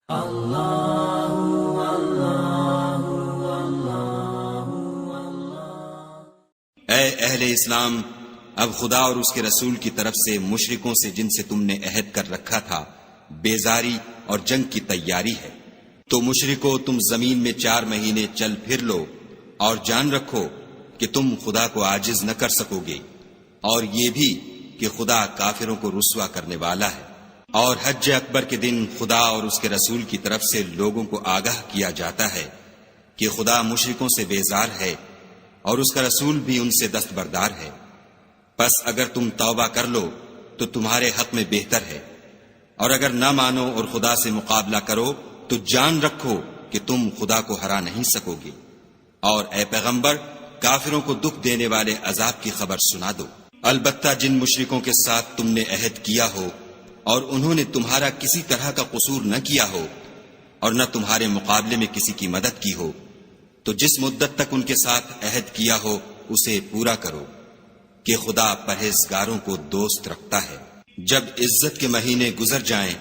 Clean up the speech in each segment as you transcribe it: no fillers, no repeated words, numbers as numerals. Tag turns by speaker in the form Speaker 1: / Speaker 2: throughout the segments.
Speaker 1: اے اہل اسلام، اب خدا اور اس کے رسول کی طرف سے مشرکوں سے جن سے تم نے عہد کر رکھا تھا بیزاری اور جنگ کی تیاری ہے۔ تو مشرکو، تم زمین میں 4 مہینے چل پھر لو اور جان رکھو کہ تم خدا کو عاجز نہ کر سکو گے، اور یہ بھی کہ خدا کافروں کو رسوا کرنے والا ہے۔ اور حج اکبر کے دن خدا اور اس کے رسول کی طرف سے لوگوں کو آگاہ کیا جاتا ہے کہ خدا مشرکوں سے بیزار ہے اور اس کا رسول بھی ان سے دستبردار ہے۔ پس اگر تم توبہ کر لو تو تمہارے حق میں بہتر ہے، اور اگر نہ مانو اور خدا سے مقابلہ کرو تو جان رکھو کہ تم خدا کو ہرا نہیں سکو گے۔ اور اے پیغمبر، کافروں کو دکھ دینے والے عذاب کی خبر سنا دو۔ البتہ جن مشرکوں کے ساتھ تم نے عہد کیا ہو اور انہوں نے تمہارا کسی طرح کا قصور نہ کیا ہو اور نہ تمہارے مقابلے میں کسی کی مدد کی ہو، تو جس مدت تک ان کے ساتھ عہد کیا ہو اسے پورا کرو، کہ خدا پرہیزگاروں کو دوست رکھتا ہے۔ جب عزت کے مہینے گزر جائیں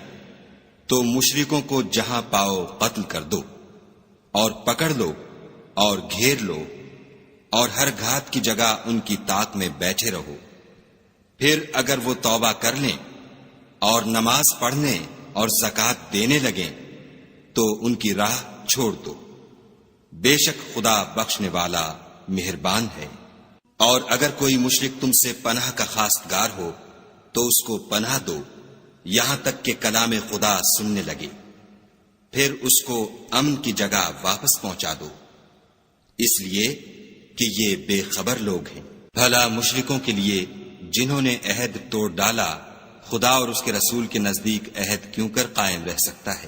Speaker 1: تو مشرکوں کو جہاں پاؤ قتل کر دو، اور پکڑ لو اور گھیر لو، اور ہر گھات کی جگہ ان کی طاق میں بیٹھے رہو۔ پھر اگر وہ توبہ کر لیں اور نماز پڑھنے اور زکوٰۃ دینے لگیں تو ان کی راہ چھوڑ دو، بے شک خدا بخشنے والا مہربان ہے۔ اور اگر کوئی مشرک تم سے پناہ کا خواستگار ہو تو اس کو پناہ دو یہاں تک کہ کلام خدا سننے لگے، پھر اس کو امن کی جگہ واپس پہنچا دو، اس لیے کہ یہ بے خبر لوگ ہیں۔ بھلا مشرکوں کے لیے جنہوں نے عہد توڑ ڈالا خدا اور اس کے رسول کے نزدیک عہد کیوں کر قائم رہ سکتا ہے؟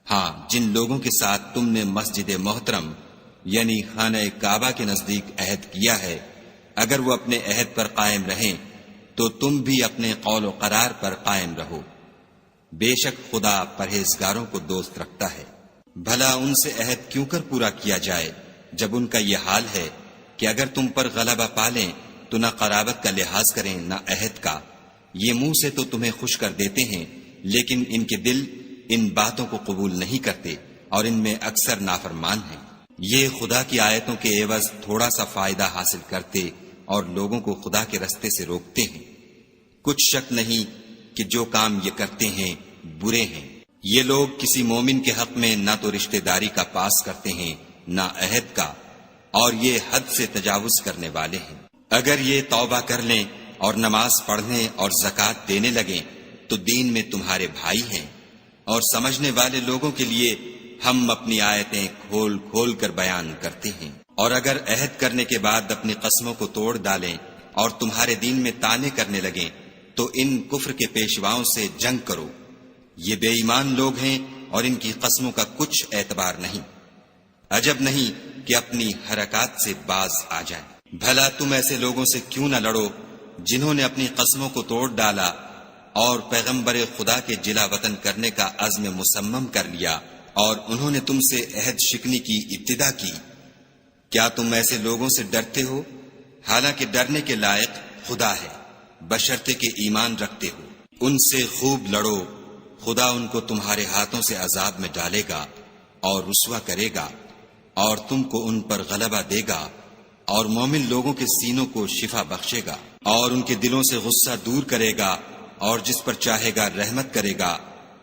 Speaker 1: ہاں، جن لوگوں کے ساتھ تم نے مسجد محترم یعنی خانہ کعبہ کے نزدیک عہد کیا ہے، اگر وہ اپنے عہد پر قائم رہیں تو تم بھی اپنے قول و قرار پر قائم رہو، بے شک خدا پرہیزگاروں کو دوست رکھتا ہے۔ بھلا ان سے عہد کیوں کر پورا کیا جائے جب ان کا یہ حال ہے کہ اگر تم پر غلبہ پالیں تو نہ قرابت کا لحاظ کریں نہ عہد کا۔ یہ منہ سے تو تمہیں خوش کر دیتے ہیں لیکن ان کے دل ان باتوں کو قبول نہیں کرتے اور ان میں اکثر نافرمان ہیں۔ یہ خدا کی آیتوں کے عوض تھوڑا سا فائدہ حاصل کرتے اور لوگوں کو خدا کے رستے سے روکتے ہیں۔ کچھ شک نہیں کہ جو کام یہ کرتے ہیں برے ہیں۔ یہ لوگ کسی مومن کے حق میں نہ تو رشتہ داری کا پاس کرتے ہیں نہ عہد کا، اور یہ حد سے تجاوز کرنے والے ہیں۔ اگر یہ توبہ کر لیں اور نماز پڑھنے اور زکوٰۃ دینے لگیں تو دین میں تمہارے بھائی ہیں، اور سمجھنے والے لوگوں کے لیے ہم اپنی آیتیں کھول کھول کر بیان کرتے ہیں۔ اور اگر عہد کرنے کے بعد اپنی قسموں کو توڑ ڈالیں اور تمہارے دین میں طعنے کرنے لگیں تو ان کفر کے پیشواؤں سے جنگ کرو، یہ بے ایمان لوگ ہیں اور ان کی قسموں کا کچھ اعتبار نہیں۔ عجب نہیں کہ اپنی حرکات سے باز آ جائیں۔ بھلا تم ایسے لوگوں سے کیوں نہ لڑو جنہوں نے اپنی قسموں کو توڑ ڈالا اور پیغمبر خدا کے جلا وطن کرنے کا عزم مصمم کر لیا، اور انہوں نے تم سے عہد شکنی کی ابتدا کی۔ کیا تم ایسے لوگوں سے ڈرتے ہو؟ حالانکہ ڈرنے کے لائق خدا ہے، بشرطے کہ ایمان رکھتے ہو۔ ان سے خوب لڑو، خدا ان کو تمہارے ہاتھوں سے عذاب میں ڈالے گا اور رسوا کرے گا، اور تم کو ان پر غلبہ دے گا، اور مومن لوگوں کے سینوں کو شفا بخشے گا، اور ان کے دلوں سے غصہ دور کرے گا، اور جس پر چاہے گا رحمت کرے گا،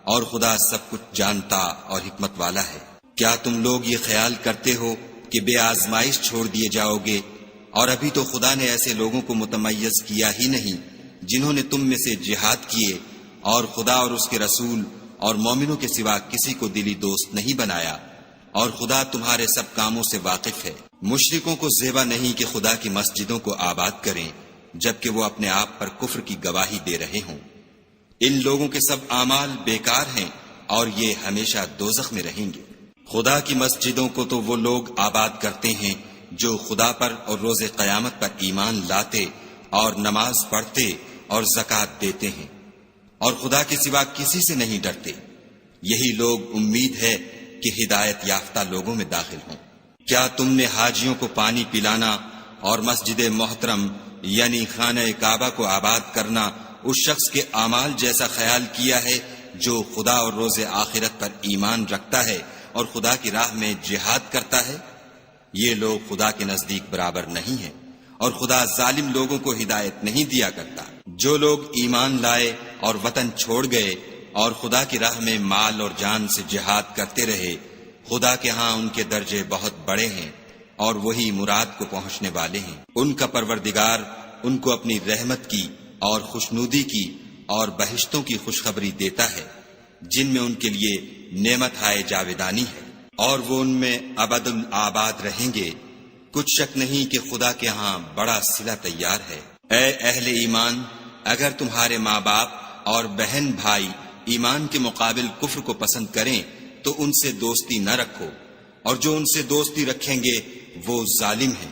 Speaker 1: اور خدا سب کچھ جانتا اور حکمت والا ہے۔ کیا تم لوگ یہ خیال کرتے ہو کہ بے آزمائش چھوڑ دیے جاؤ گے؟ اور ابھی تو خدا نے ایسے لوگوں کو متمیز کیا ہی نہیں جنہوں نے تم میں سے جہاد کیے اور خدا اور اس کے رسول اور مومنوں کے سوا کسی کو دلی دوست نہیں بنایا، اور خدا تمہارے سب کاموں سے واقف ہے۔ مشرکوں کو زیبا نہیں کہ خدا کی مسجدوں کو آباد کریں جبکہ وہ اپنے آپ پر کفر کی گواہی دے رہے ہوں۔ ان لوگوں کے سب اعمال بیکار ہیں اور یہ ہمیشہ دوزخ میں رہیں گے۔ خدا کی مسجدوں کو تو وہ لوگ آباد کرتے ہیں جو خدا پر اور روز قیامت پر ایمان لاتے اور نماز پڑھتے اور زکوٰۃ دیتے ہیں، اور خدا کے سوا کسی سے نہیں ڈرتے۔ یہی لوگ امید ہے کہ ہدایت یافتہ لوگوں میں داخل ہوں۔ کیا تم نے حاجیوں کو پانی پلانا اور مسجد محترم یعنی خانہ کعبہ کو آباد کرنا اس شخص کے اعمال جیسا خیال کیا ہے جو خدا اور روز آخرت پر ایمان رکھتا ہے اور خدا کی راہ میں جہاد کرتا ہے؟ یہ لوگ خدا کے نزدیک برابر نہیں ہیں، اور خدا ظالم لوگوں کو ہدایت نہیں دیا کرتا۔ جو لوگ ایمان لائے اور وطن چھوڑ گئے اور خدا کی راہ میں مال اور جان سے جہاد کرتے رہے، خدا کے ہاں ان کے درجے بہت بڑے ہیں اور وہی مراد کو پہنچنے والے ہیں۔ ان کا پروردگار ان کو اپنی رحمت کی اور خوشنودی کی اور بہشتوں کی خوشخبری دیتا ہے، جن میں ان کے لیے نعمت ہائے جاویدانی ہے، اور وہ ان میں ابد الآباد رہیں گے۔ کچھ شک نہیں کہ خدا کے ہاں بڑا صلہ تیار ہے۔ اے اہل ایمان، اگر تمہارے ماں باپ اور بہن بھائی ایمان کے مقابل کفر کو پسند کریں تو ان سے دوستی نہ رکھو، اور جو ان سے دوستی رکھیں گے وہ ظالم ہیں۔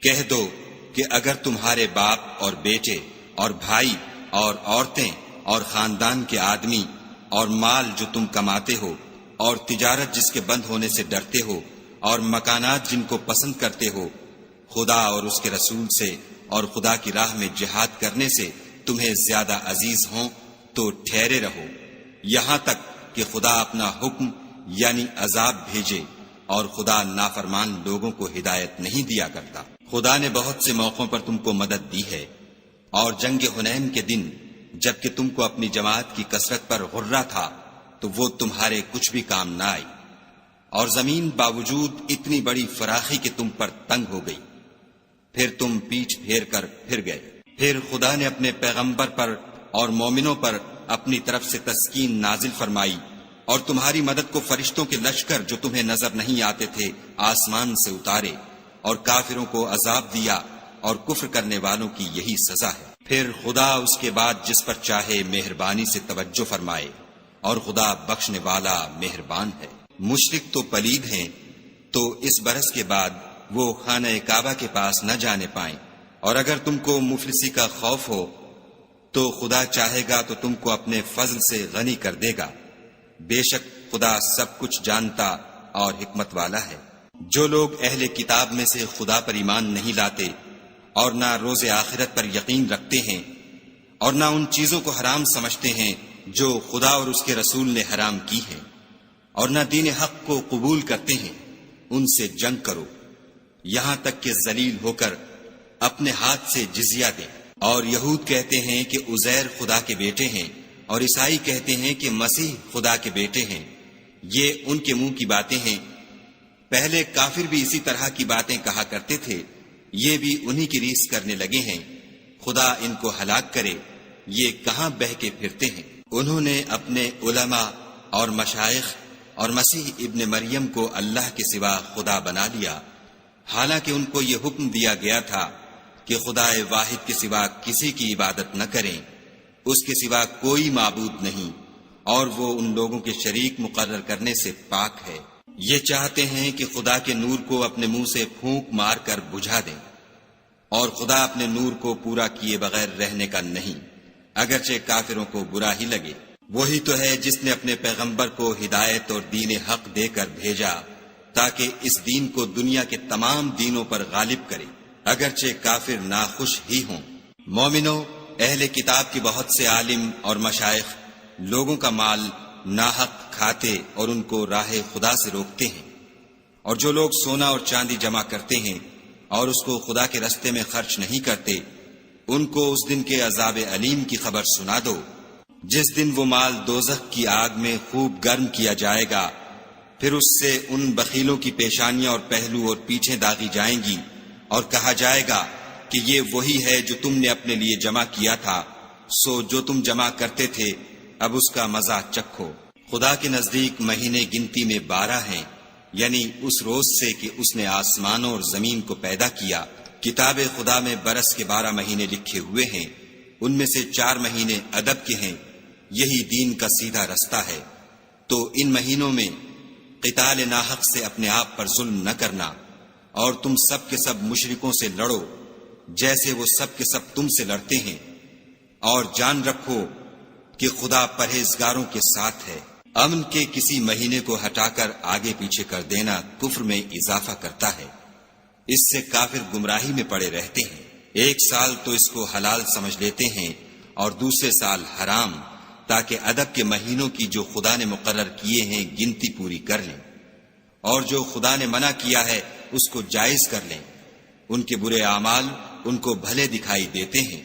Speaker 1: کہہ دو کہ اگر تمہارے باپ اور بیٹے اور بھائی اور عورتیں اور خاندان کے آدمی اور مال جو تم کماتے ہو اور تجارت جس کے بند ہونے سے ڈرتے ہو اور مکانات جن کو پسند کرتے ہو، خدا اور اس کے رسول سے اور خدا کی راہ میں جہاد کرنے سے تمہیں زیادہ عزیز ہوں تو ٹھہرے رہو، یہاں تک کہ خدا اپنا حکم یعنی عذاب بھیجے، اور خدا نافرمان لوگوں کو ہدایت نہیں دیا کرتا۔ خدا نے بہت سے موقعوں پر تم کو مدد دی ہے، اور جنگ حنین کے دن جبکہ تم کو اپنی جماعت کی کثرت پر غرہ تھا تو وہ تمہارے کچھ بھی کام نہ آئی، اور زمین باوجود اتنی بڑی فراخی کہ تم پر تنگ ہو گئی، پھر تم پیٹھ پھیر کر پھر گئے۔ پھر خدا نے اپنے پیغمبر پر اور مومنوں پر اپنی طرف سے تسکین نازل فرمائی، اور تمہاری مدد کو فرشتوں کے لشکر جو تمہیں نظر نہیں آتے تھے آسمان سے اتارے، اور کافروں کو عذاب دیا، اور کفر کرنے والوں کی یہی سزا ہے۔ پھر خدا اس کے بعد جس پر چاہے مہربانی سے توجہ فرمائے، اور خدا بخشنے والا مہربان ہے۔ مشرک تو پلید ہیں، تو اس برس کے بعد وہ خانہ کعبہ کے پاس نہ جانے پائیں، اور اگر تم کو مفلسی کا خوف ہو تو خدا چاہے گا تو تم کو اپنے فضل سے غنی کر دے گا، بے شک خدا سب کچھ جانتا اور حکمت والا ہے۔ جو لوگ اہل کتاب میں سے خدا پر ایمان نہیں لاتے اور نہ روز آخرت پر یقین رکھتے ہیں، اور نہ ان چیزوں کو حرام سمجھتے ہیں جو خدا اور اس کے رسول نے حرام کی ہیں، اور نہ دین حق کو قبول کرتے ہیں، ان سے جنگ کرو یہاں تک کہ ذلیل ہو کر اپنے ہاتھ سے جزیہ دیں۔ اور یہود کہتے ہیں کہ عزیر خدا کے بیٹے ہیں، اور عیسائی کہتے ہیں کہ مسیح خدا کے بیٹے ہیں، یہ ان کے منہ کی باتیں ہیں۔ پہلے کافر بھی اسی طرح کی باتیں کہا کرتے تھے، یہ بھی انہی کی ریس کرنے لگے ہیں۔ خدا ان کو ہلاک کرے، یہ کہاں بہہ کے پھرتے ہیں۔ انہوں نے اپنے علماء اور مشائخ اور مسیح ابن مریم کو اللہ کے سوا خدا بنا لیا، حالانکہ ان کو یہ حکم دیا گیا تھا کہ خدا واحد کے سوا کسی کی عبادت نہ کریں، اس کے سوا کوئی معبود نہیں، اور وہ ان لوگوں کے شریک مقرر کرنے سے پاک ہے۔ یہ چاہتے ہیں کہ خدا کے نور کو اپنے منہ سے پھونک مار کر بجھا دیں، اور خدا اپنے نور کو پورا کیے بغیر رہنے کا نہیں، اگرچہ کافروں کو برا ہی لگے۔ وہی تو ہے جس نے اپنے پیغمبر کو ہدایت اور دین حق دے کر بھیجا تاکہ اس دین کو دنیا کے تمام دینوں پر غالب کرے، اگرچہ کافر ناخوش ہی ہوں۔ مومنو، اہل کتاب کے بہت سے عالم اور مشائخ لوگوں کا مال ناحق کھاتے اور ان کو راہ خدا سے روکتے ہیں، اور جو لوگ سونا اور چاندی جمع کرتے ہیں اور اس کو خدا کے رستے میں خرچ نہیں کرتے، ان کو اس دن کے عذاب علیم کی خبر سنا دو، جس دن وہ مال دوزخ کی آگ میں خوب گرم کیا جائے گا، پھر اس سے ان بخیلوں کی پیشانیاں اور پہلو اور پیٹھیں داغی جائیں گی، اور کہا جائے گا کہ یہ وہی ہے جو تم نے اپنے لیے جمع کیا تھا، سو جو تم جمع کرتے تھے اب اس کا مزہ چکھو۔ خدا کے نزدیک مہینے گنتی میں 12 ہیں، یعنی اس روز سے کہ اس نے آسمانوں اور زمین کو پیدا کیا۔ کتاب خدا میں برس کے 12 مہینے لکھے ہوئے ہیں، ان میں سے 4 مہینے ادب کے ہیں، یہی دین کا سیدھا رستہ ہے۔ تو ان مہینوں میں قتال ناحق سے اپنے آپ پر ظلم نہ کرنا، اور تم سب کے سب مشرکوں سے لڑو جیسے وہ سب کے سب تم سے لڑتے ہیں، اور جان رکھو کہ خدا پرہیزگاروں کے ساتھ ہے۔ امن کے کسی مہینے کو ہٹا کر آگے پیچھے کر دینا کفر میں اضافہ کرتا ہے، اس سے کافر گمراہی میں پڑے رہتے ہیں۔ ایک سال تو اس کو حلال سمجھ لیتے ہیں اور دوسرے سال حرام، تاکہ ادب کے مہینوں کی جو خدا نے مقرر کیے ہیں گنتی پوری کر لیں، اور جو خدا نے منع کیا ہے اس کو جائز کر لیں۔ ان کے برے اعمال ان کو بھلے دکھائی دیتے ہیں،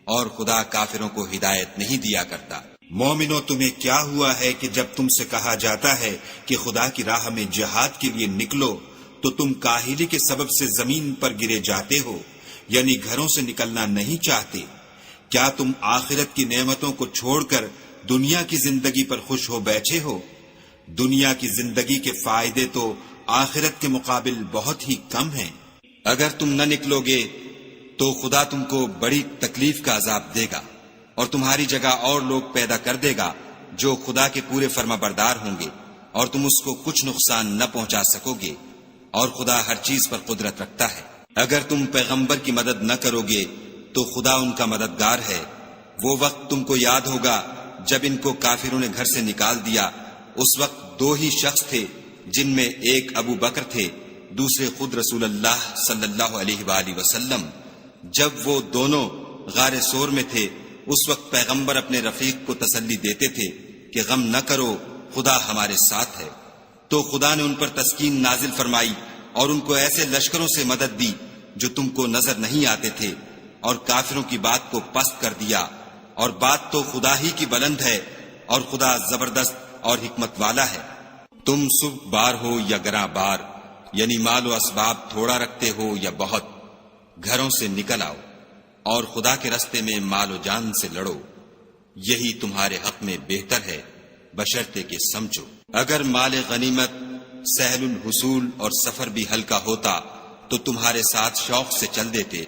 Speaker 1: اور خدا کافروں کو ہدایت نہیں دیا کرتا۔
Speaker 2: مومنو، تمہیں کیا ہوا ہے کہ جب تم سے کہا جاتا ہے کہ خدا کی راہ میں جہاد کے لیے نکلو تو تم کاہلی کے سبب سے زمین پر گرے جاتے ہو، یعنی گھروں سے نکلنا نہیں چاہتے؟ کیا تم آخرت کی نعمتوں کو چھوڑ کر دنیا کی زندگی پر خوش ہو بیٹھے ہو؟ دنیا کی زندگی کے فائدے تو آخرت کے مقابل بہت ہی کم ہیں۔
Speaker 1: اگر تم نہ نکلو گے تو خدا تم کو بڑی تکلیف کا عذاب دے گا، اور تمہاری جگہ اور لوگ پیدا کر دے گا جو خدا کے پورے فرما بردار ہوں گے، اور تم اس کو کچھ نقصان نہ پہنچا سکو گے، اور خدا ہر چیز پر قدرت رکھتا ہے۔ اگر تم پیغمبر کی مدد نہ کرو گے تو خدا ان کا مددگار ہے۔ وہ وقت تم کو یاد ہوگا جب ان کو کافروں نے گھر سے نکال دیا، اس وقت دو ہی شخص تھے، جن میں ایک ابو بکر تھے، دوسرے خود رسول اللہ صلی اللہ علیہ وآلہ وسلم۔ جب وہ دونوں غار سور میں تھے، اس وقت پیغمبر اپنے رفیق کو تسلی دیتے تھے کہ غم نہ کرو، خدا ہمارے ساتھ ہے۔ تو خدا نے ان پر تسکین نازل فرمائی اور ان کو ایسے لشکروں سے مدد دی جو تم کو نظر نہیں آتے تھے، اور کافروں کی بات کو پست کر دیا۔ اور بات تو خدا ہی کی بلند ہے، اور خدا زبردست اور حکمت والا ہے۔ تم صبح بار ہو یا گراں بار، یعنی مال و اسباب تھوڑا رکھتے ہو یا بہت، گھروں سے نکل آؤ اور خدا کے رستے میں مال و جان سے لڑو، یہی تمہارے حق میں بہتر ہے، بشرطے کہ سمجھو۔ اگر مال غنیمت سہل الحصول اور سفر بھی ہلکا ہوتا تو تمہارے ساتھ شوق سے چل دیتے،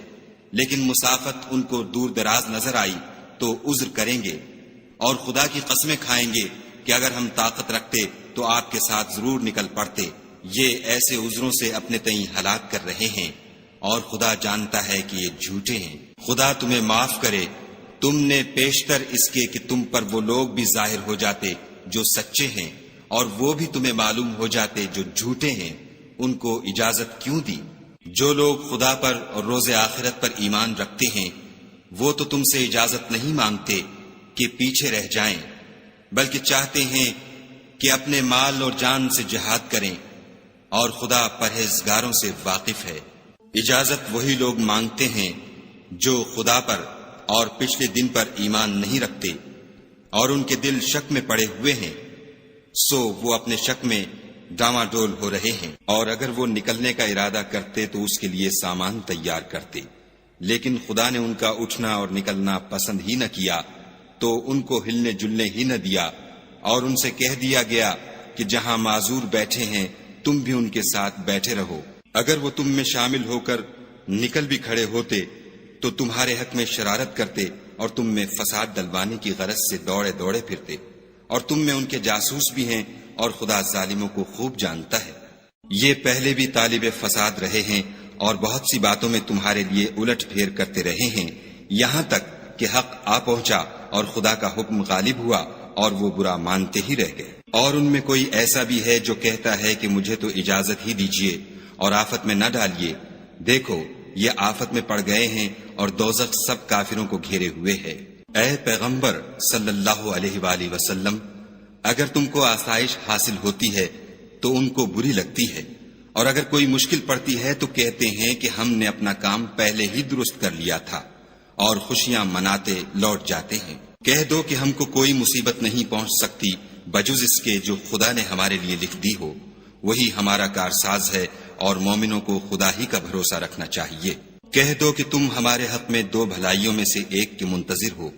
Speaker 1: لیکن مسافت ان کو دور دراز نظر آئی تو عذر کریں گے، اور خدا کی قسمیں کھائیں گے کہ اگر ہم طاقت رکھتے تو آپ کے ساتھ ضرور نکل پڑتے۔ یہ ایسے عذروں سے اپنے تئیں ہلاک کر رہے ہیں، اور خدا جانتا ہے کہ یہ جھوٹے ہیں۔ خدا تمہیں معاف کرے، تم نے پیشتر اس کے کہ تم پر وہ لوگ بھی ظاہر ہو جاتے جو سچے ہیں، اور وہ بھی تمہیں معلوم ہو جاتے جو جھوٹے ہیں، ان کو اجازت کیوں دی؟ جو لوگ خدا پر اور روز آخرت پر ایمان رکھتے ہیں وہ تو تم سے اجازت نہیں مانگتے کہ پیچھے رہ جائیں، بلکہ چاہتے ہیں کہ اپنے مال اور جان سے جہاد کریں، اور خدا پرہیزگاروں سے واقف ہے۔ اجازت وہی لوگ مانگتے ہیں جو خدا پر اور پچھلے دن پر ایمان نہیں رکھتے، اور ان کے دل شک میں پڑے ہوئے ہیں، سو وہ اپنے شک میں ڈاواں ڈول ہو رہے ہیں۔ اور اگر وہ نکلنے کا ارادہ کرتے تو اس کے لیے سامان تیار کرتے، لیکن خدا نے ان کا اٹھنا اور نکلنا پسند ہی نہ کیا، تو ان کو ہلنے جلنے ہی نہ دیا، اور ان سے کہہ دیا گیا کہ جہاں معذور بیٹھے ہیں تم بھی ان کے ساتھ بیٹھے رہو۔ اگر وہ تم میں شامل ہو کر نکل بھی کھڑے ہوتے تو تمہارے حق میں شرارت کرتے اور تم میں فساد ڈلوانے کی غرض سے دوڑے دوڑے پھرتے، اور تم میں ان کے جاسوس بھی ہیں، اور خدا ظالموں کو خوب جانتا ہے۔ یہ پہلے بھی طالب فساد رہے ہیں اور بہت سی باتوں میں تمہارے لیے الٹ پھیر کرتے رہے ہیں، یہاں تک کہ حق آ پہنچا اور خدا کا حکم غالب ہوا اور وہ برا مانتے ہی رہ گئے۔ اور ان میں کوئی ایسا بھی ہے جو کہتا ہے کہ مجھے تو اجازت ہی دیجیے اور آفت میں نہ ڈالیے، دیکھو یہ آفت میں پڑ گئے ہیں اور دوزخ سب کافروں کو گھیرے ہوئے ہے۔ اے پیغمبر صلی اللہ علیہ وآلہ وسلم، اگر تم کو آسائش حاصل ہوتی ہے تو ان کو بری لگتی ہے، اور اگر کوئی مشکل پڑتی ہے تو کہتے ہیں کہ ہم نے اپنا کام پہلے ہی درست کر لیا تھا، اور خوشیاں مناتے لوٹ جاتے ہیں۔ کہہ دو کہ ہم کو کوئی مصیبت نہیں پہنچ سکتی بجز اس کے جو خدا نے ہمارے لیے لکھ دی ہو، وہی ہمارا کارساز ہے، اور مومنوں کو خدا ہی کا بھروسہ رکھنا چاہیے۔ کہہ دو کہ تم ہمارے حق میں دو بھلائیوں میں سے ایک کے منتظر ہو،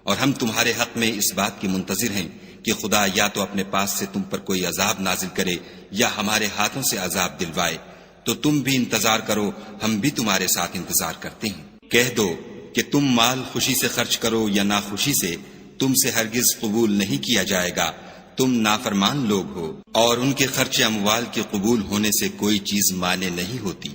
Speaker 1: اور ہم تمہارے حق میں اس بات کی منتظر ہیں کہ خدا یا تو اپنے پاس سے تم پر کوئی عذاب نازل کرے یا ہمارے ہاتھوں سے عذاب دلوائے، تو تم بھی انتظار کرو، ہم بھی تمہارے ساتھ انتظار کرتے ہیں۔ کہہ دو کہ تم مال خوشی سے خرچ کرو یا ناخوشی سے، تم سے ہرگز قبول نہیں کیا جائے گا، تم نافرمان لوگ ہو، اور ان کے خرچ اموال کے قبول ہونے سے کوئی چیز مانے نہیں ہوتی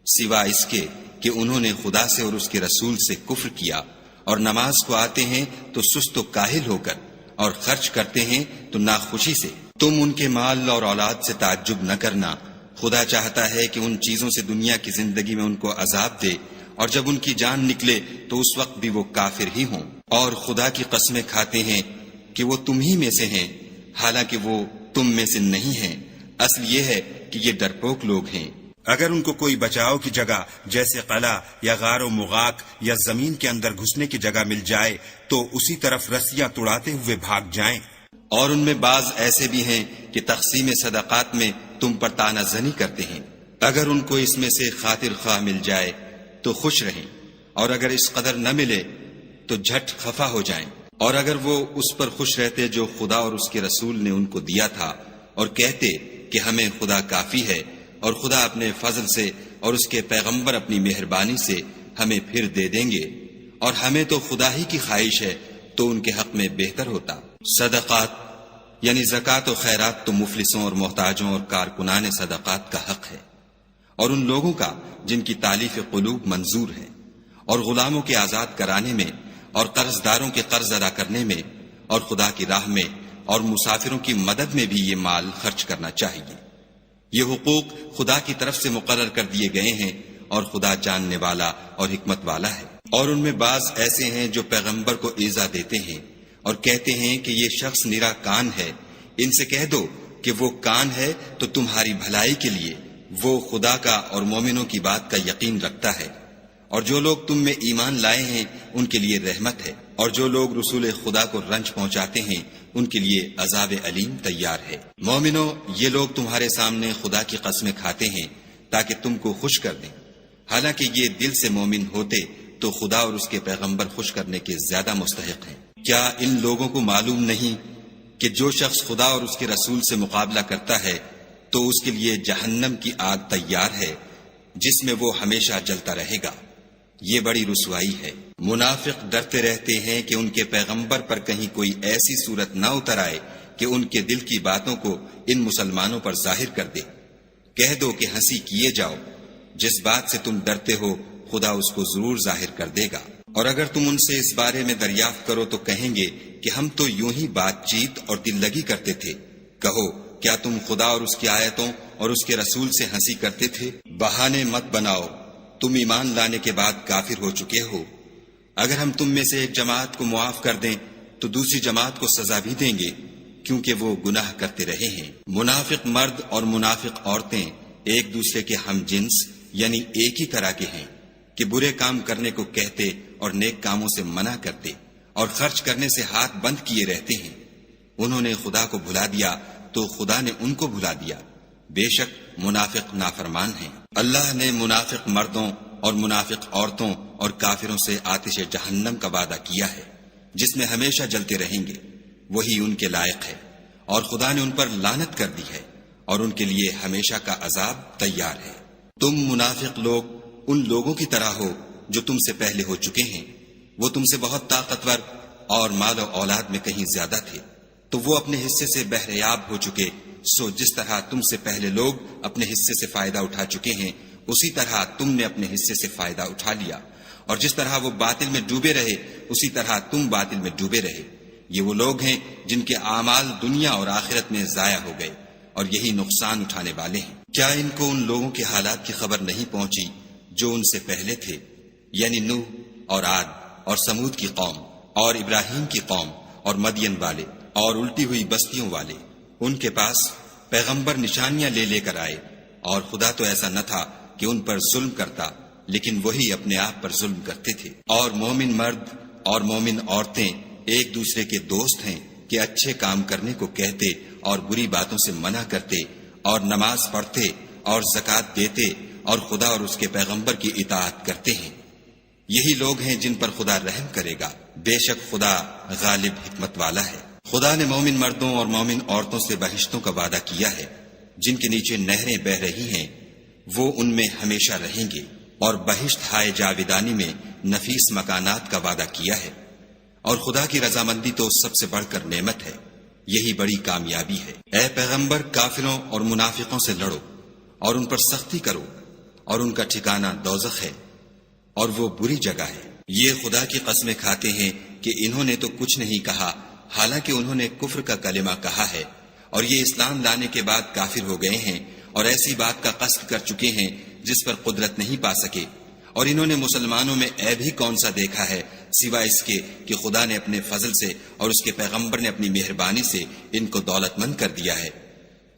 Speaker 1: سوا اس کے کہ انہوں نے خدا سے اور اس کے رسول سے کفر کیا، اور نماز کو آتے ہیں تو سست و کاہل ہو کر، اور خرچ کرتے ہیں تو ناخوشی سے۔ تم ان کے مال اور اولاد سے تعجب نہ کرنا، خدا چاہتا ہے کہ ان چیزوں سے دنیا کی زندگی میں ان کو عذاب دے، اور جب ان کی جان نکلے تو اس وقت بھی وہ کافر ہی ہوں۔ اور خدا کی قسمیں کھاتے ہیں کہ وہ تم ہی میں سے ہیں، حالانکہ وہ تم میں سے نہیں ہیں۔ اصل یہ ہے کہ یہ ڈرپوک لوگ ہیں۔
Speaker 2: اگر ان کو کوئی بچاؤ کی جگہ جیسے قلعہ یا غار و مغاق یا زمین کے اندر گھسنے کی جگہ مل جائے تو اسی طرف رسیاں توڑاتے ہوئے بھاگ جائیں۔
Speaker 1: اور ان میں بعض ایسے بھی ہیں کہ تقسیم صدقات میں تم پر طعنہ زنی کرتے ہیں۔ اگر ان کو اس میں سے خاطر خواہ مل جائے تو خوش رہیں، اور اگر اس قدر نہ ملے تو جھٹ خفا ہو جائیں۔ اور اگر وہ اس پر خوش رہتے جو خدا اور اس کے رسول نے ان کو دیا تھا، اور کہتے کہ ہمیں خدا کافی ہے، اور خدا اپنے فضل سے اور اس کے پیغمبر اپنی مہربانی سے ہمیں پھر دے دیں گے، اور ہمیں تو خدا ہی کی خواہش ہے، تو ان کے حق میں بہتر ہوتا۔ صدقات یعنی زکوٰۃ و خیرات تو مفلسوں اور محتاجوں اور کارکنان صدقات کا حق ہے، اور ان لوگوں کا جن کی تالیف قلوب منظور ہے، اور غلاموں کے آزاد کرانے میں، اور قرض داروں کے قرض ادا کرنے میں، اور خدا کی راہ میں اور مسافروں کی مدد میں بھی یہ مال خرچ کرنا چاہیے۔ یہ حقوق خدا کی طرف سے مقرر کر دیے گئے ہیں، اور خدا جاننے والا اور حکمت والا ہے۔ اور ان میں بعض ایسے ہیں جو پیغمبر کو ایذا دیتے ہیں اور کہتے ہیں کہ یہ شخص نرا کان ہے۔ ان سے کہہ دو کہ وہ کان ہے تو تمہاری بھلائی کے لیے، وہ خدا کا اور مومنوں کی بات کا یقین رکھتا ہے، اور جو لوگ تم میں ایمان لائے ہیں ان کے لیے رحمت ہے، اور جو لوگ رسول خدا کو رنج پہنچاتے ہیں ان کے لیے عذاب علیم تیار ہے۔ مومنو، یہ لوگ تمہارے سامنے خدا کی قسمیں کھاتے ہیں تاکہ تم کو خوش کر دیں، حالانکہ یہ دل سے مومن ہوتے تو خدا اور اس کے پیغمبر خوش کرنے کے زیادہ مستحق ہیں۔ کیا ان لوگوں کو معلوم نہیں کہ جو شخص خدا اور اس کے رسول سے مقابلہ کرتا ہے تو اس کے لیے جہنم کی آگ تیار ہے جس میں وہ ہمیشہ جلتا رہے گا؟ یہ بڑی رسوائی ہے۔ منافق ڈرتے رہتے ہیں کہ ان کے پیغمبر پر کہیں کوئی ایسی صورت نہ اتر آئے کہ ان کے دل کی باتوں کو ان مسلمانوں پر ظاہر کر دے۔ کہہ دو کہ ہنسی کیے جاؤ، جس بات سے تم ڈرتے ہو خدا اس کو ضرور ظاہر کر دے گا۔ اور اگر تم ان سے اس بارے میں دریافت کرو تو کہیں گے کہ ہم تو یوں ہی بات چیت اور دل لگی کرتے تھے۔ کہو، کیا تم خدا اور اس کی آیتوں اور اس کے رسول سے ہنسی کرتے تھے؟ بہانے مت بناؤ، تم ایمان لانے کے بعد کافر ہو چکے ہو۔ اگر ہم تم میں سے ایک جماعت کو معاف کر دیں تو دوسری جماعت کو سزا بھی دیں گے، کیونکہ وہ گناہ کرتے رہے ہیں۔ منافق مرد اور منافق عورتیں ایک دوسرے کے ہم جنس یعنی ایک ہی طرح کے ہیں کہ برے کام کرنے کو کہتے اور نیک کاموں سے منع کرتے اور خرچ کرنے سے ہاتھ بند کیے رہتے ہیں۔ انہوں نے خدا کو بھلا دیا تو خدا نے ان کو بھلا دیا، بے شک منافق نافرمان ہیں۔ اللہ نے منافق مردوں اور منافق عورتوں اور کافروں سے آتش جہنم کا وعدہ کیا ہے جس میں ہمیشہ جلتے رہیں گے، وہی ان کے لائق ہے، اور خدا نے ان پر لعنت کر دی ہے اور ان کے لیے ہمیشہ کا عذاب تیار ہے۔ تم منافق لوگ ان لوگوں کی طرح ہو جو تم سے پہلے ہو چکے ہیں، وہ تم سے بہت طاقتور اور مال و اولاد میں کہیں زیادہ تھے، تو وہ اپنے حصے سے بہریاب ہو چکے۔ سو جس طرح تم سے پہلے لوگ اپنے حصے سے فائدہ اٹھا چکے ہیں، اسی طرح تم نے اپنے حصے سے فائدہ اٹھا لیا، اور جس طرح وہ باطل میں ڈوبے رہے اسی طرح تم باطل میں ڈوبے رہے۔ یہ وہ لوگ ہیں جن کے اعمال دنیا اور آخرت میں ضائع ہو گئے، اور یہی نقصان اٹھانے والے ہیں۔ کیا ان کو ان لوگوں کے حالات کی خبر نہیں پہنچی جو ان سے پہلے تھے، یعنی نوح اور عاد اور سمود کی قوم اور ابراہیم کی قوم اور مدین والے اور الٹی ہوئی بستیوں والے؟ ان کے پاس پیغمبر نشانیاں لے لے کر آئے، اور خدا تو ایسا نہ تھا کہ ان پر ظلم کرتا، لیکن وہی اپنے آپ پر ظلم کرتے تھے۔ اور مومن مرد اور مومن عورتیں ایک دوسرے کے دوست ہیں کہ اچھے کام کرنے کو کہتے اور بری باتوں سے منع کرتے اور نماز پڑھتے اور زکوٰۃ دیتے اور خدا اور اس کے پیغمبر کی اطاعت کرتے ہیں۔ یہی لوگ ہیں جن پر خدا رحم کرے گا، بے شک خدا غالب حکمت والا ہے۔ خدا نے مومن مردوں اور مومن عورتوں سے بہشتوں کا وعدہ کیا ہے جن کے نیچے نہریں بہہ رہی ہیں، وہ ان میں ہمیشہ رہیں گے، اور بہشت ہائے جاویدانی میں نفیس مکانات کا وعدہ کیا ہے۔ اور خدا کی رضامندی تو سب سے بڑھ کر نعمت ہے، یہی بڑی کامیابی ہے۔ اے پیغمبر، کافروں اور منافقوں سے لڑو اور ان پر سختی کرو، اور ان کا ٹھکانہ دوزخ ہے، اور وہ بری جگہ ہے۔ یہ خدا کی قسمیں کھاتے ہیں کہ انہوں نے تو کچھ نہیں کہا، حالانکہ انہوں نے کفر کا کلمہ کہا ہے، اور یہ اسلام لانے کے بعد کافر ہو گئے ہیں اور ایسی بات کا قصد کر چکے ہیں جس پر قدرت نہیں پا سکے۔ اور انہوں نے مسلمانوں میں عیب ہی کون سا دیکھا ہے سوائے اس کے کہ خدا نے اپنے فضل سے اور اس کے پیغمبر نے اپنی مہربانی سے ان کو دولت مند کر دیا ہے۔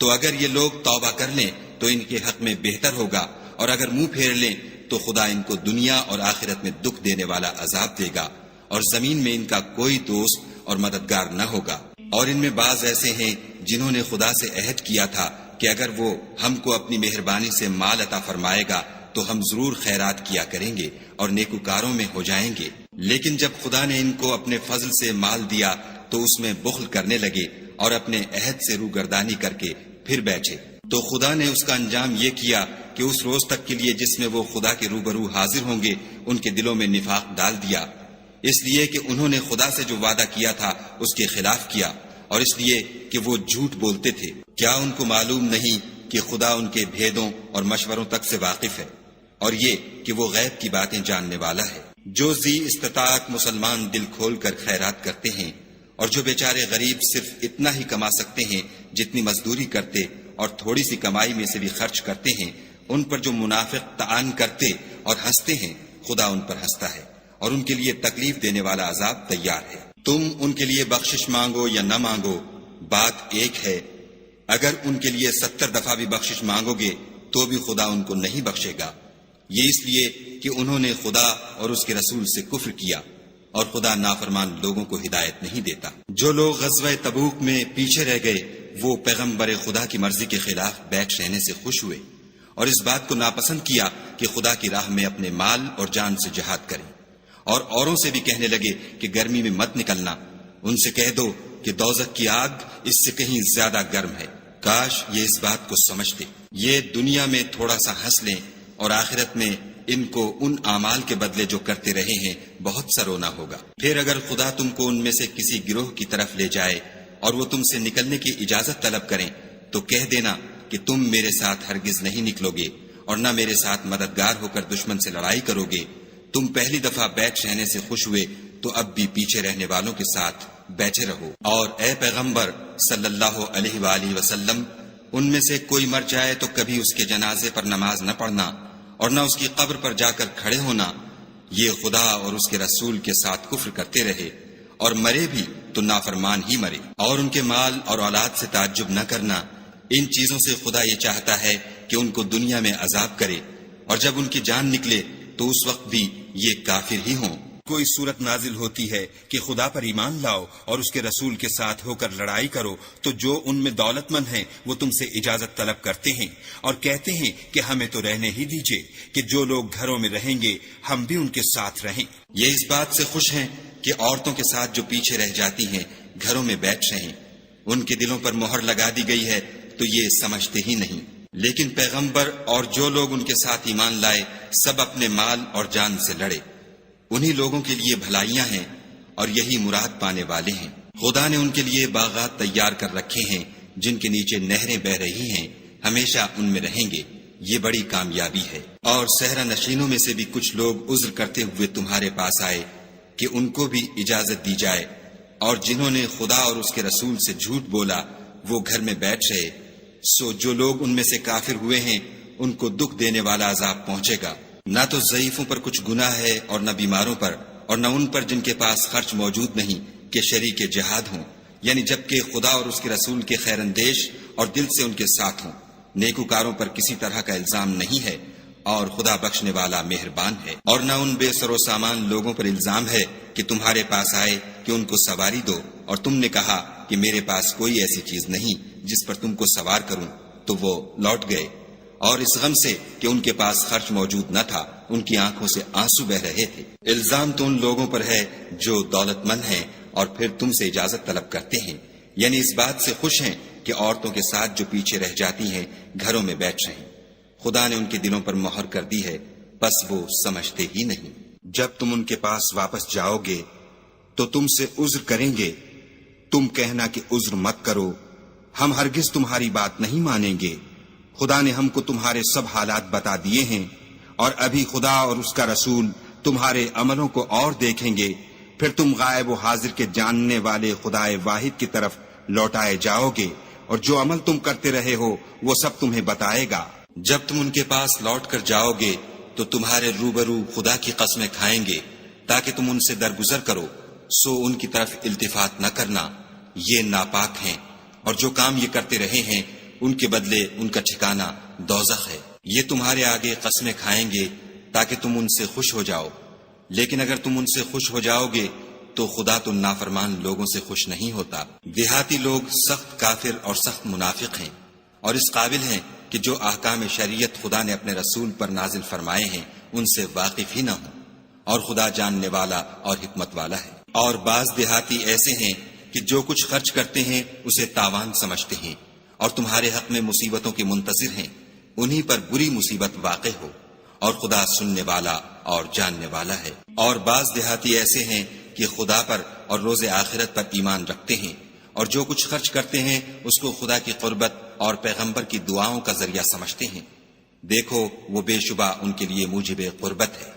Speaker 1: تو اگر یہ لوگ توبہ کر لیں تو ان کے حق میں بہتر ہوگا، اور اگر منہ پھیر لیں تو خدا ان کو دنیا اور آخرت میں دکھ دینے والا عذاب دے گا، اور زمین میں ان کا کوئی دوست اور مددگار نہ ہوگا۔ اور ان میں بعض ایسے ہیں جنہوں نے خدا سے عہد کیا تھا کہ اگر وہ ہم کو اپنی مہربانی سے مال عطا فرمائے گا تو ہم ضرور خیرات کیا کریں گے اور نیکوکاروں میں ہو جائیں گے، لیکن جب خدا نے ان کو اپنے فضل سے مال دیا تو اس میں بخل کرنے لگے اور اپنے عہد سے روگردانی کر کے پھر بیٹھے۔ تو خدا نے اس کا انجام یہ کیا کہ اس روز تک کے لیے جس میں وہ خدا کے روبرو حاضر ہوں گے ان کے دلوں میں نفاق ڈال دیا، اس لیے کہ انہوں نے خدا سے جو وعدہ کیا تھا اس کے خلاف کیا، اور اس لیے کہ وہ جھوٹ بولتے تھے۔ کیا ان کو معلوم نہیں کہ خدا ان کے بھیدوں اور مشوروں تک سے واقف ہے، اور یہ کہ وہ غیب کی باتیں جاننے والا ہے؟ جو ذی استطاعت مسلمان دل کھول کر خیرات کرتے ہیں، اور جو بیچارے غریب صرف اتنا ہی کما سکتے ہیں جتنی مزدوری کرتے اور تھوڑی سی کمائی میں سے بھی خرچ کرتے ہیں، ان پر جو منافق طعن کرتے اور ہنستے ہیں، خدا ان پر ہنستا ہے اور ان کے لیے تکلیف دینے والا عذاب تیار ہے۔ تم ان کے لیے بخشش مانگو یا نہ مانگو، بات ایک ہے۔ اگر ان کے لیے 70 دفعہ بھی بخشش مانگو گے تو بھی خدا ان کو نہیں بخشے گا، یہ اس لیے کہ انہوں نے خدا اور اس کے رسول سے کفر کیا، اور خدا نافرمان لوگوں کو ہدایت نہیں دیتا۔ جو لوگ غزوہ تبوک میں پیچھے رہ گئے وہ پیغمبر خدا کی مرضی کے خلاف بیٹھ رہنے سے خوش ہوئے، اور اس بات کو ناپسند کیا کہ خدا کی راہ میں اپنے مال اور جان سے جہاد کریں، اور اوروں سے بھی کہنے لگے کہ گرمی میں مت نکلنا۔ ان سے کہہ دو کہ دوزخ کی آگ اس سے کہیں زیادہ گرم ہے۔ کاش یہ اس بات کو سمجھتے۔ یہ دنیا میں تھوڑا سا ہنس لیں اور آخرت میں ان کو ان اعمال کے بدلے جو کرتے رہے ہیں بہت سا رونا ہوگا۔ پھر اگر خدا تم کو ان میں سے کسی گروہ کی طرف لے جائے اور وہ تم سے نکلنے کی اجازت طلب کریں تو کہہ دینا کہ تم میرے ساتھ ہرگز نہیں نکلو گے اور نہ میرے ساتھ مددگار ہو کر دشمن سے لڑائی کرو گے۔ تم پہلی دفعہ بیٹھ رہنے سے خوش ہوئے تو اب بھی پیچھے رہنے والوں کے ساتھ بیٹھے رہو۔ اور اے پیغمبر صلی اللہ علیہ وآلہ وسلم، ان میں سے کوئی مر جائے تو کبھی اس کے جنازے پر نماز نہ پڑھنا اور نہ اس کی قبر پر جا کر کھڑے ہونا۔ یہ خدا اور اس کے رسول کے ساتھ کفر کرتے رہے اور مرے بھی تو نافرمان ہی مرے۔ اور ان کے مال اور اولاد سے تعجب نہ کرنا، ان چیزوں سے خدا یہ چاہتا ہے کہ ان کو دنیا میں عذاب کرے، اور جب ان کی جان نکلے تو اس وقت بھی یہ کافر ہی ہوں۔
Speaker 2: کوئی صورت نازل ہوتی ہے کہ خدا پر ایمان لاؤ اور اس کے رسول کے ساتھ ہو کر لڑائی کرو تو جو ان میں دولت مند ہیں وہ تم سے اجازت طلب کرتے ہیں اور کہتے ہیں کہ ہمیں تو رہنے ہی دیجئے کہ جو لوگ گھروں میں رہیں گے ہم بھی ان کے ساتھ رہیں۔
Speaker 1: یہ اس بات سے خوش ہیں کہ عورتوں کے ساتھ جو پیچھے رہ جاتی ہیں گھروں میں بیٹھ رہیں، ان کے دلوں پر مہر لگا دی گئی ہے تو یہ سمجھتے ہی نہیں۔ لیکن پیغمبر اور جو لوگ ان کے ساتھ ایمان لائے سب اپنے مال اور جان سے لڑے، انہی لوگوں کے لیے بھلائیاں ہیں اور یہی مراد پانے والے ہیں۔ خدا نے ان کے لیے باغات تیار کر رکھے ہیں جن کے نیچے نہریں بہ رہی ہیں، ہمیشہ ان میں رہیں گے، یہ بڑی کامیابی ہے۔ اور صحرا نشینوں میں سے بھی کچھ لوگ عذر کرتے ہوئے تمہارے پاس آئے کہ ان کو بھی اجازت دی جائے، اور جنہوں نے خدا اور اس کے رسول سے جھوٹ بولا وہ گھر میں بیٹھ رہے، سو جو لوگ ان میں سے کافر ہوئے ہیں ان کو دکھ دینے والا عذاب پہنچے گا۔ نہ تو ضعیفوں پر کچھ گناہ ہے اور نہ بیماروں پر اور نہ ان پر جن کے پاس خرچ موجود نہیں کہ شریک جہاد ہوں، یعنی جبکہ خدا اور اس کے رسول کے خیر اندیش اور دل سے ان کے ساتھ ہوں۔ نیکوکاروں پر کسی طرح کا الزام نہیں ہے اور خدا بخشنے والا مہربان ہے۔ اور نہ ان بے سر و سامان لوگوں پر الزام ہے کہ تمہارے پاس آئے کہ ان کو سواری دو اور تم نے کہا کہ میرے پاس کوئی ایسی چیز نہیں جس پر تم کو سوار کروں، تو وہ لوٹ گئے، اور اس غم سے کہ ان کے پاس خرچ موجود نہ تھا ان کی آنکھوں سے آنسو بہ رہے تھے۔ الزام تو ان لوگوں پر ہے جو دولت مند ہیں اور پھر تم سے اجازت طلب کرتے ہیں، یعنی اس بات سے خوش ہیں کہ عورتوں کے ساتھ جو پیچھے رہ جاتی ہیں گھروں میں بیٹھ رہیں۔ خدا نے ان کے دلوں پر مہر کر دی ہے، بس وہ سمجھتے ہی نہیں۔
Speaker 2: جب تم ان کے پاس واپس جاؤ گے تو تم سے عذر کریں گے، تم کہنا کہ عذر مت کرو، ہم ہرگز تمہاری بات نہیں مانیں گے۔ خدا نے ہم کو تمہارے سب حالات بتا دیے ہیں، اور ابھی خدا اور اس کا رسول تمہارے عملوں کو اور دیکھیں گے، پھر تم غائب و حاضر کے جاننے والے خدائے واحد کی طرف لوٹائے جاؤ گے، اور جو عمل تم کرتے رہے ہو وہ سب تمہیں بتائے گا۔
Speaker 1: جب تم ان کے پاس لوٹ کر جاؤ گے تو تمہارے روبرو خدا کی قسمیں کھائیں گے تاکہ تم ان سے درگزر کرو، سو ان کی طرف التفات نہ کرنا، یہ ناپاک ہیں، اور جو کام یہ کرتے رہے ہیں ان کے بدلے ان کا ٹھکانہ دوزخ ہے۔ یہ تمہارے آگے قسمیں کھائیں گے تاکہ تم ان سے خوش ہو جاؤ، لیکن اگر تم ان سے خوش ہو جاؤ گے تو خدا تو نافرمان لوگوں سے خوش نہیں ہوتا۔ دیہاتی لوگ سخت کافر اور سخت منافق ہیں، اور اس قابل ہیں کہ جو احکام شریعت خدا نے اپنے رسول پر نازل فرمائے ہیں ان سے واقف ہی نہ ہوں، اور خدا جاننے والا اور حکمت والا ہے۔ اور بعض دیہاتی ایسے ہیں کہ جو کچھ خرچ کرتے ہیں اسے تاوان سمجھتے ہیں، اور تمہارے حق میں مصیبتوں کے منتظر ہیں، انہی پر بری مصیبت واقع ہو، اور خدا سننے والا اور جاننے والا ہے۔ اور بعض دیہاتی ایسے ہیں کہ خدا پر اور روز آخرت پر ایمان رکھتے ہیں، اور جو کچھ خرچ کرتے ہیں اس کو خدا کی قربت اور پیغمبر کی دعاؤں کا ذریعہ سمجھتے ہیں، دیکھو وہ بے شبہ ان کے لیے موجب قربت ہے،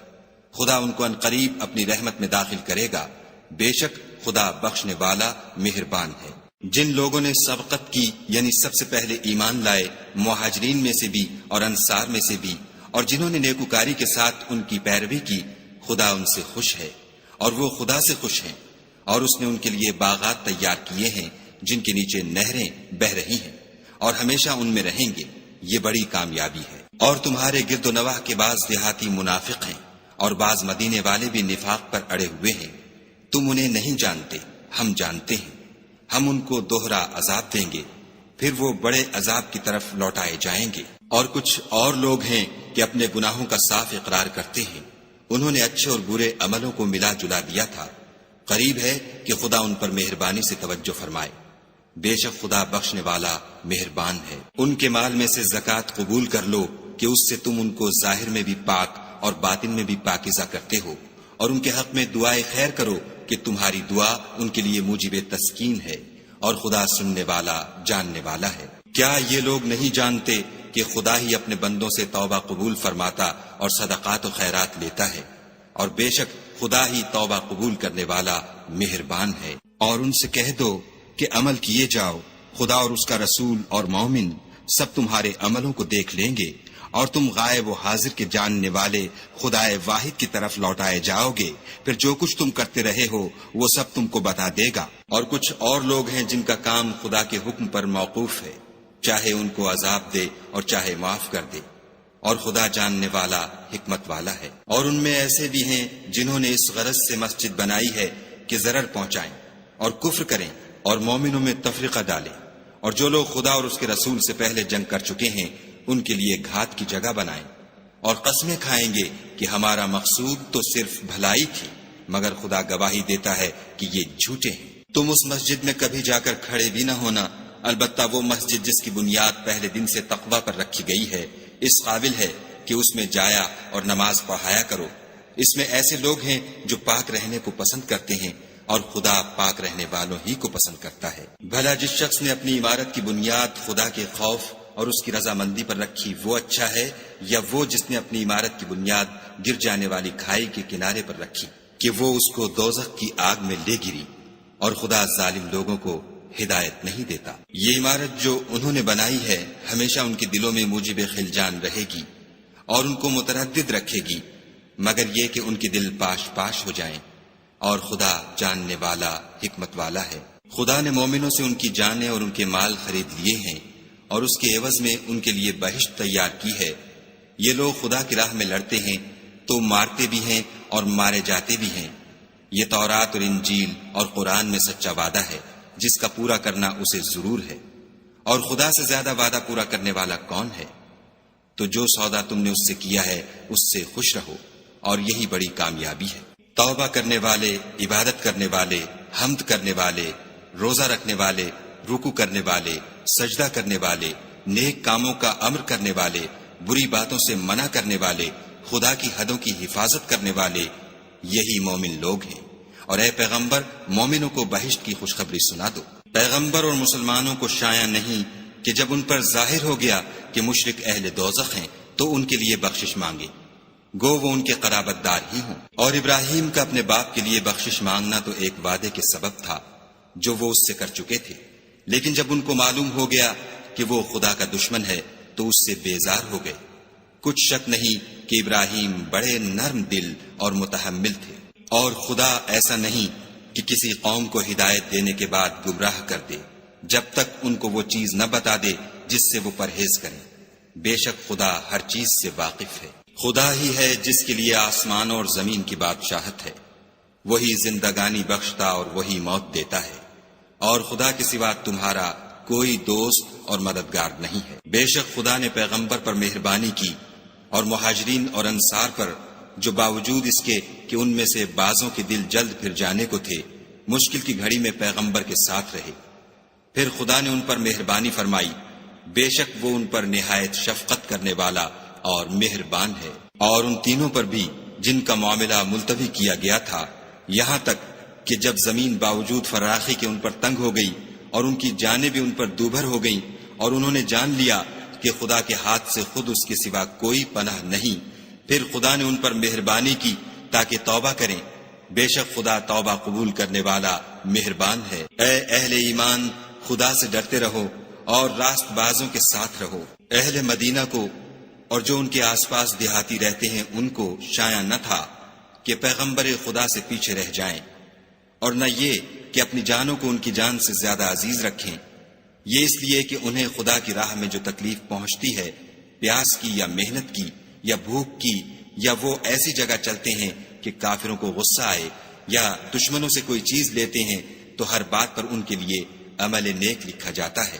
Speaker 1: خدا ان کو عنقریب اپنی رحمت میں داخل کرے گا، بے شک خدا بخشنے والا مہربان ہے۔ جن لوگوں نے سبقت کی یعنی سب سے پہلے ایمان لائے، مہاجرین میں سے بھی اور انصار میں سے بھی، اور جنہوں نے نیکوکاری کے ساتھ ان کی پیروی کی، خدا ان سے خوش ہے اور وہ خدا سے خوش ہیں، اور اس نے ان کے لیے باغات تیار کیے ہیں جن کے نیچے نہریں بہہ رہی ہیں، اور ہمیشہ ان میں رہیں گے، یہ بڑی کامیابی ہے۔ اور تمہارے گرد و نواح کے بعض دیہاتی منافق ہیں، اور بعض مدینے والے بھی نفاق پر اڑے ہوئے ہیں، تم انہیں نہیں جانتے، ہم جانتے ہیں، ہم ان کو دوہرا عذاب دیں گے، پھر وہ بڑے عذاب کی طرف لوٹائے جائیں گے۔ اور کچھ اور لوگ ہیں کہ اپنے گناہوں کا صاف اقرار کرتے ہیں، انہوں نے اچھے اور برے عملوں کو ملا جلا دیا تھا، قریب ہے کہ خدا ان پر مہربانی سے توجہ فرمائے، بے شک خدا بخشنے والا مہربان ہے۔ ان کے مال میں سے زکوٰۃ قبول کر لو کہ اس سے تم ان کو ظاہر میں بھی پاک اور باطن میں بھی پاکیزہ کرتے ہو، اور ان کے حق میں دعائے خیر کرو کہ تمہاری دعا ان کے لیے موجب تسکین ہے، اور خدا سننے والا جاننے والا ہے۔ کیا یہ لوگ نہیں جانتے کہ خدا ہی اپنے بندوں سے توبہ قبول فرماتا اور صدقات و خیرات لیتا ہے، اور بے شک خدا ہی توبہ قبول کرنے والا مہربان ہے۔ اور ان سے کہہ دو کہ عمل کیے جاؤ، خدا اور اس کا رسول اور مومن سب تمہارے عملوں کو دیکھ لیں گے، اور تم غائب و حاضر کے جاننے والے خدائے واحد کی طرف لوٹائے جاؤ گے، پھر جو کچھ تم کرتے رہے ہو وہ سب تم کو بتا دے گا۔ اور کچھ اور لوگ ہیں جن کا کام خدا کے حکم پر موقوف ہے، چاہے ان کو عذاب دے اور چاہے معاف کر دے، اور خدا جاننے والا حکمت والا ہے۔ اور ان میں ایسے بھی ہیں جنہوں نے اس غرض سے مسجد بنائی ہے کہ ضرر پہنچائیں اور کفر کریں اور مومنوں میں تفرقہ ڈالیں، اور جو لوگ خدا اور اس کے رسول سے پہلے جنگ کر چکے ہیں ان کے لیے گھات کی جگہ بنائیں، اور قسمیں کھائیں گے کہ ہمارا مقصود تو صرف بھلائی تھی، مگر خدا گواہی دیتا ہے کہ یہ جھوٹے ہیں۔ تم اس مسجد میں کبھی جا کر کھڑے بھی نہ ہونا، البتہ وہ مسجد جس کی بنیاد پہلے دن سے تقوی پر رکھی گئی ہے اس قابل ہے کہ اس میں جایا اور نماز پڑھایا کرو۔ اس میں ایسے لوگ ہیں جو پاک رہنے کو پسند کرتے ہیں، اور خدا پاک رہنے والوں ہی کو پسند کرتا ہے۔ بھلا جس شخص نے اپنی عمارت کی بنیاد خدا کے خوف اور اس کی رضامندی پر رکھی وہ اچھا ہے، یا وہ جس نے اپنی عمارت کی بنیاد گر جانے والی کھائی کے کنارے پر رکھی کہ وہ اس کو دوزخ کی آگ میں لے گری، اور خدا ظالم لوگوں کو ہدایت نہیں دیتا۔ یہ عمارت جو انہوں نے بنائی ہے ہمیشہ ان کے دلوں میں موجب خلجان رہے گی اور ان کو متردد رکھے گی، مگر یہ کہ ان کے دل پاش پاش ہو جائیں، اور خدا جاننے والا حکمت والا ہے۔ خدا نے مومنوں سے ان کی جانیں اور ان کے مال خرید لیے ہیں، اور اس کے عوض میں ان کے لیے بہشت تیار کی ہے۔ یہ لوگ خدا کی راہ میں لڑتے ہیں تو مارتے بھی ہیں اور مارے جاتے بھی ہیں۔ یہ تورات اور انجیل اور قرآن میں سچا وعدہ ہے جس کا پورا کرنا اسے ضرور ہے، اور خدا سے زیادہ وعدہ پورا کرنے والا کون ہے؟ تو جو سودا تم نے اس سے کیا ہے اس سے خوش رہو، اور یہی بڑی کامیابی ہے۔ توبہ کرنے والے، عبادت کرنے والے، حمد کرنے والے، روزہ رکھنے والے، رکوع کرنے والے، سجدہ کرنے والے، نیک کاموں کا امر کرنے والے، بری باتوں سے منع کرنے والے، خدا کی حدوں کی حفاظت کرنے والے، یہی مومن لوگ ہیں۔ اور اے پیغمبر، مومنوں کو بہشت کی خوشخبری سنا دو۔ پیغمبر اور مسلمانوں کو شایع نہیں کہ جب ان پر ظاہر ہو گیا کہ مشرک اہل دوزخ ہیں تو ان کے لیے بخشش مانگے، گو وہ ان کے قرابت دار ہی ہوں۔ اور ابراہیم کا اپنے باپ کے لیے بخشش مانگنا تو ایک وعدے کے سبب تھا جو وہ اس سے کر چکے تھے، لیکن جب ان کو معلوم ہو گیا کہ وہ خدا کا دشمن ہے تو اس سے بیزار ہو گئے۔ کچھ شک نہیں کہ ابراہیم بڑے نرم دل اور متحمل تھے۔ اور خدا ایسا نہیں کہ کسی قوم کو ہدایت دینے کے بعد گمراہ کر دے جب تک ان کو وہ چیز نہ بتا دے جس سے وہ پرہیز کریں۔ بے شک خدا ہر چیز سے واقف ہے۔ خدا ہی ہے جس کے لیے آسمان اور زمین کی بادشاہت ہے، وہی زندگانی بخشتا اور وہی موت دیتا ہے، اور خدا کے سوا تمہارا کوئی دوست اور مددگار نہیں ہے۔ بے شک خدا نے پیغمبر پر مہربانی کی اور مہاجرین اور انصار پر، جو باوجود اس کے کہ ان میں سے بعضوں کے دل جلد پھر جانے کو تھے، مشکل کی گھڑی میں پیغمبر کے ساتھ رہے۔ پھر خدا نے ان پر مہربانی فرمائی، بے شک وہ ان پر نہایت شفقت کرنے والا اور مہربان ہے۔ اور ان تینوں پر بھی جن کا معاملہ ملتوی کیا گیا تھا، یہاں تک کہ جب زمین باوجود فراخی کے ان پر تنگ ہو گئی اور ان کی جانیں بھی ان پر دوبھر ہو گئیں، اور انہوں نے جان لیا کہ خدا کے ہاتھ سے خود اس کے سوا کوئی پناہ نہیں، پھر خدا نے ان پر مہربانی کی تاکہ توبہ کریں۔ بے شک خدا توبہ قبول کرنے والا مہربان ہے۔ اے اہل ایمان، خدا سے ڈرتے رہو اور راست بازوں کے ساتھ رہو۔ اہل مدینہ کو اور جو ان کے آس پاس دیہاتی رہتے ہیں ان کو شایع نہ تھا کہ پیغمبر خدا سے پیچھے رہ جائیں، اور نہ یہ کہ اپنی جانوں کو ان کی جان سے زیادہ عزیز رکھیں، یہ اس لیے کہ انہیں خدا کی راہ میں جو تکلیف پہنچتی ہے، پیاس کی یا محنت کی یا بھوک کی، یا وہ ایسی جگہ چلتے ہیں کہ کافروں کو غصہ آئے، یا دشمنوں سے کوئی چیز لیتے ہیں، تو ہر بات پر ان کے لیے عمل نیک لکھا جاتا ہے۔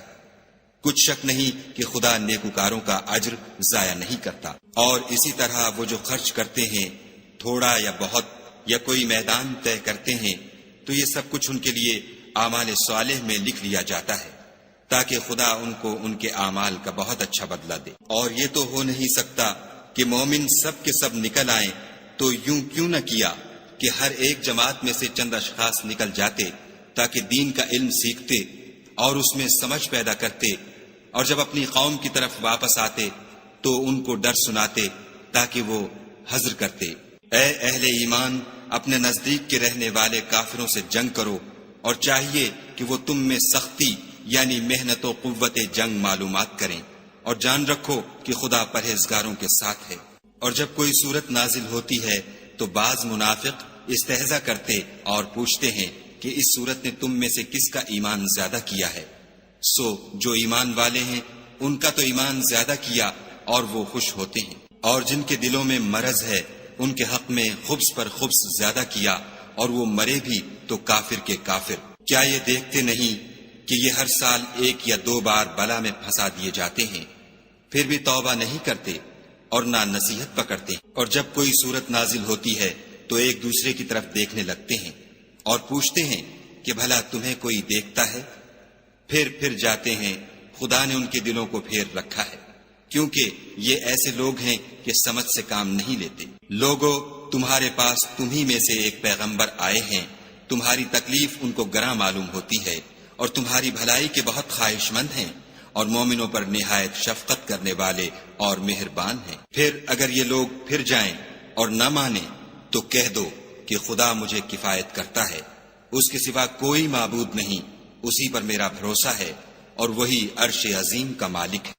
Speaker 1: کچھ شک نہیں کہ خدا نیکوکاروں کا اجر ضائع نہیں کرتا۔ اور اسی طرح وہ جو خرچ کرتے ہیں، تھوڑا یا بہت، یا کوئی میدان طے کرتے ہیں، تو یہ سب کچھ ان کے لیے اعمال صالح میں لکھ لیا جاتا ہے، تاکہ خدا ان کو ان کے اعمال کا بہت اچھا بدلہ دے۔ اور یہ تو ہو نہیں سکتا کہ مومن سب کے سب نکل آئیں، تو یوں کیوں نہ کیا کہ ہر ایک جماعت میں سے چند اشخاص نکل جاتے تاکہ دین کا علم سیکھتے اور اس میں سمجھ پیدا کرتے، اور جب اپنی قوم کی طرف واپس آتے تو ان کو ڈر سناتے تاکہ وہ حذر کرتے۔ اے اہل ایمان، اپنے نزدیک کے رہنے والے کافروں سے جنگ کرو، اور چاہیے کہ وہ تم میں سختی یعنی محنت و قوت جنگ معلومات کریں، اور جان رکھو کہ خدا پرہیزگاروں کے ساتھ ہے۔ اور جب کوئی صورت نازل ہوتی ہے تو بعض منافق استہزا کرتے اور پوچھتے ہیں کہ اس صورت نے تم میں سے کس کا ایمان زیادہ کیا ہے؟ سو جو ایمان والے ہیں ان کا تو ایمان زیادہ کیا اور وہ خوش ہوتے ہیں، اور جن کے دلوں میں مرض ہے ان کے حق میں خبث پر خبث زیادہ کیا، اور وہ مرے بھی تو کافر کے کافر۔ کیا یہ دیکھتے نہیں کہ یہ ہر سال 1 یا 2 بار بلا میں پھنسا دیے جاتے ہیں، پھر بھی توبہ نہیں کرتے اور نہ نصیحت پکڑتے؟ اور جب کوئی صورت نازل ہوتی ہے تو ایک دوسرے کی طرف دیکھنے لگتے ہیں اور پوچھتے ہیں کہ بھلا تمہیں کوئی دیکھتا ہے؟ پھر جاتے ہیں، خدا نے ان کے دلوں کو پھیر رکھا ہے، کیونکہ یہ ایسے لوگ ہیں کہ سمجھ سے کام نہیں لیتے۔ لوگو، تمہارے پاس تمہی میں سے ایک پیغمبر آئے ہیں، تمہاری تکلیف ان کو گراں معلوم ہوتی ہے، اور تمہاری بھلائی کے بہت خواہش مند ہیں، اور مومنوں پر نہایت شفقت کرنے والے اور مہربان ہیں۔ پھر اگر یہ لوگ پھر جائیں اور نہ مانیں تو کہہ دو کہ خدا مجھے کفایت کرتا ہے، اس کے سوا کوئی معبود نہیں، اسی پر میرا بھروسہ ہے، اور وہی عرش عظیم کا مالک ہے۔